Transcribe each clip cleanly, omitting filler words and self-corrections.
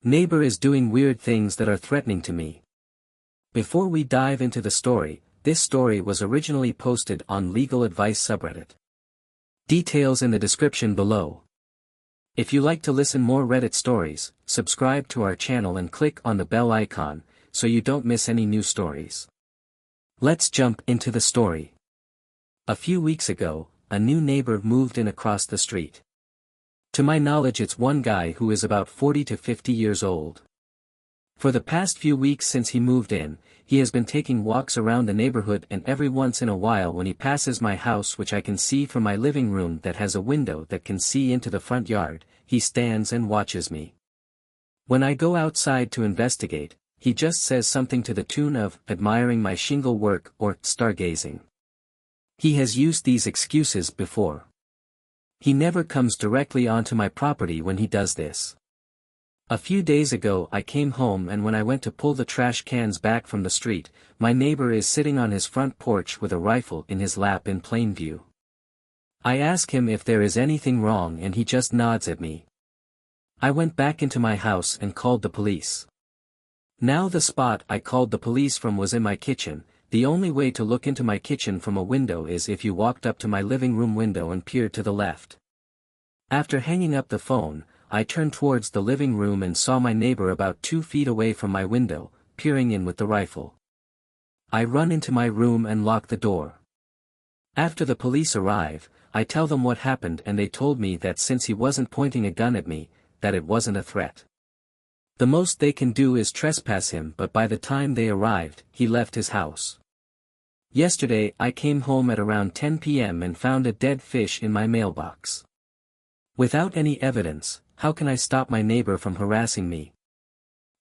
Neighbor is doing weird things that are threatening to me. Before we dive into the story, this story was originally posted on Legal Advice subreddit. Details in the description below. If you like to listen more Reddit stories, subscribe to our channel and click on the bell icon, so you don't miss any new stories. Let's jump into the story. A few weeks ago, a new neighbor moved in across the street. To my knowledge, it's one guy who is about 40 to 50 years old. For the past few weeks since he moved in, he has been taking walks around the neighborhood, and every once in a while when he passes my house, which I can see from my living room that has a window that can see into the front yard, he stands and watches me. When I go outside to investigate, he just says something to the tune of admiring my shingle work or stargazing. He has used these excuses before. He never comes directly onto my property when he does this. A few days ago I came home, and when I went to pull the trash cans back from the street, my neighbor is sitting on his front porch with a rifle in his lap in plain view. I ask him if there is anything wrong, and he just nods at me. I went back into my house and called the police. Now the spot I called the police from was in my kitchen. The only way to look into my kitchen from a window is if you walked up to my living room window and peered to the left. After hanging up the phone, I turned towards the living room and saw my neighbor about 2 feet away from my window, peering in with the rifle. I run into my room and lock the door. After the police arrive, I tell them what happened, and they told me that since he wasn't pointing a gun at me, that it wasn't a threat. The most they can do is trespass him, but by the time they arrived, he left his house. Yesterday I came home at around 10 p.m. and found a dead fish in my mailbox. Without any evidence, how can I stop my neighbor from harassing me?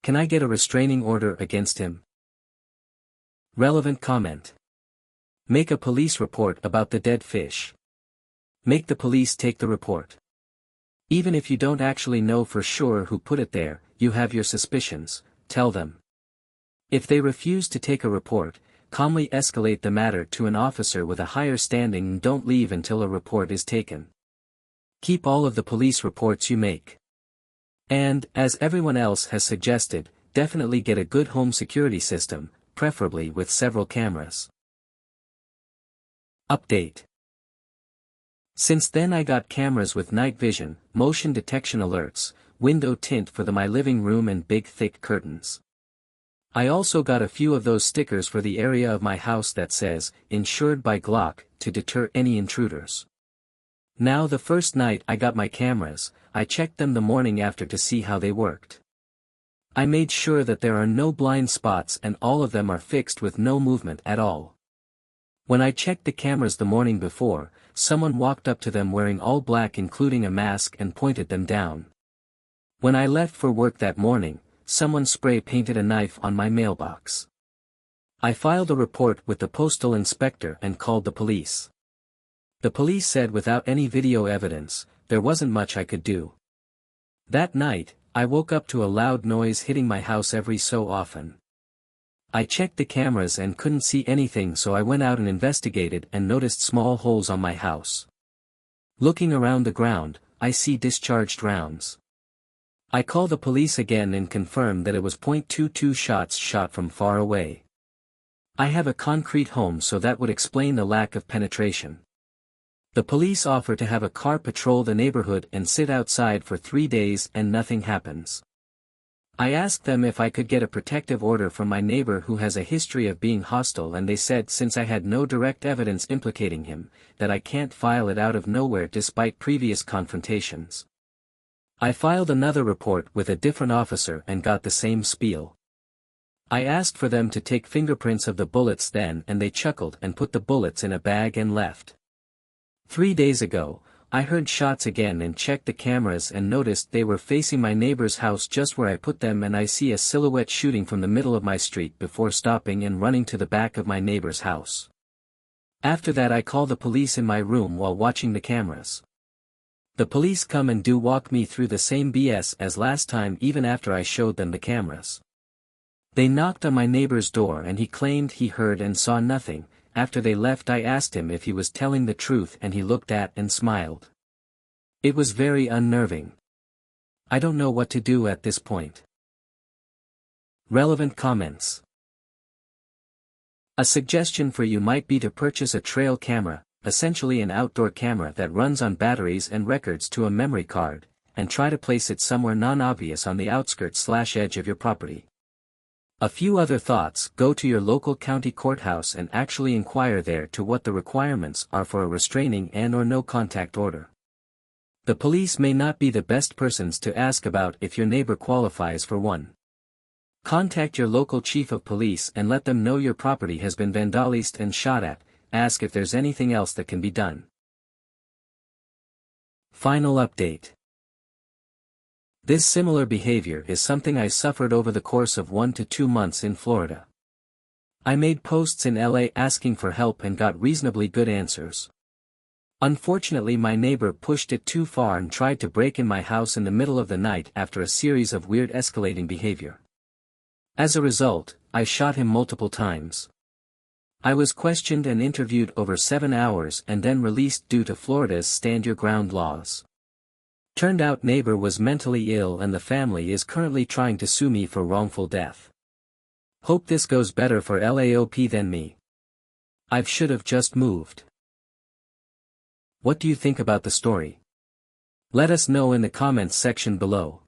Can I get a restraining order against him? Relevant comment. Make a police report about the dead fish. Make the police take the report. Even if you don't actually know for sure who put it there, you have your suspicions, tell them. If they refuse to take a report, calmly escalate the matter to an officer with a higher standing and don't leave until a report is taken. Keep all of the police reports you make. And, as everyone else has suggested, definitely get a good home security system, preferably with several cameras. Update. Since then I got cameras with night vision, motion detection alerts, window tint for my living room, and big thick curtains. I also got a few of those stickers for the area of my house that says, "Insured by Glock," to deter any intruders. Now the first night I got my cameras, I checked them the morning after to see how they worked. I made sure that there are no blind spots and all of them are fixed with no movement at all. When I checked the cameras the morning before, someone walked up to them wearing all black including a mask and pointed them down. When I left for work that morning, someone spray painted a knife on my mailbox. I filed a report with the postal inspector and called the police. The police said without any video evidence, there wasn't much I could do. That night, I woke up to a loud noise hitting my house every so often. I checked the cameras and couldn't see anything, so I went out and investigated and noticed small holes on my house. Looking around the ground, I see discharged rounds. I call the police again and confirm that it was .22 shots shot from far away. I have a concrete home, so that would explain the lack of penetration. The police offer to have a car patrol the neighborhood and sit outside for 3 days and nothing happens. I asked them if I could get a protective order from my neighbor who has a history of being hostile, and they said since I had no direct evidence implicating him, that I can't file it out of nowhere despite previous confrontations. I filed another report with a different officer and got the same spiel. I asked for them to take fingerprints of the bullets then, and they chuckled and put the bullets in a bag and left. 3 days ago, I heard shots again and checked the cameras and noticed they were facing my neighbor's house just where I put them, and I see a silhouette shooting from the middle of my street before stopping and running to the back of my neighbor's house. After that I call the police in my room while watching the cameras. The police come and do walk me through the same BS as last time even after I showed them the cameras. They knocked on my neighbor's door and he claimed he heard and saw nothing. After they left I asked him if he was telling the truth and he looked at and smiled. It was very unnerving. I don't know what to do at this point. Relevant comments. A suggestion for you might be to purchase a trail camera, essentially an outdoor camera that runs on batteries and records to a memory card, and try to place it somewhere non-obvious on the outskirts/edge of your property. A few other thoughts: go to your local county courthouse and actually inquire there to what the requirements are for a restraining and/or no contact order. The police may not be the best persons to ask about if your neighbor qualifies for one. Contact your local chief of police and let them know your property has been vandalized and shot at. Ask if there's anything else that can be done. Final update. This similar behavior is something I suffered over the course of 1 to 2 months in Florida. I made posts in LA asking for help and got reasonably good answers. Unfortunately, my neighbor pushed it too far and tried to break in my house in the middle of the night after a series of weird escalating behavior. As a result, I shot him multiple times. I was questioned and interviewed over 7 hours and then released due to Florida's stand your ground laws. Turned out neighbor was mentally ill and the family is currently trying to sue me for wrongful death. Hope this goes better for LAOP than me. I should have just moved. What do you think about the story? Let us know in the comments section below.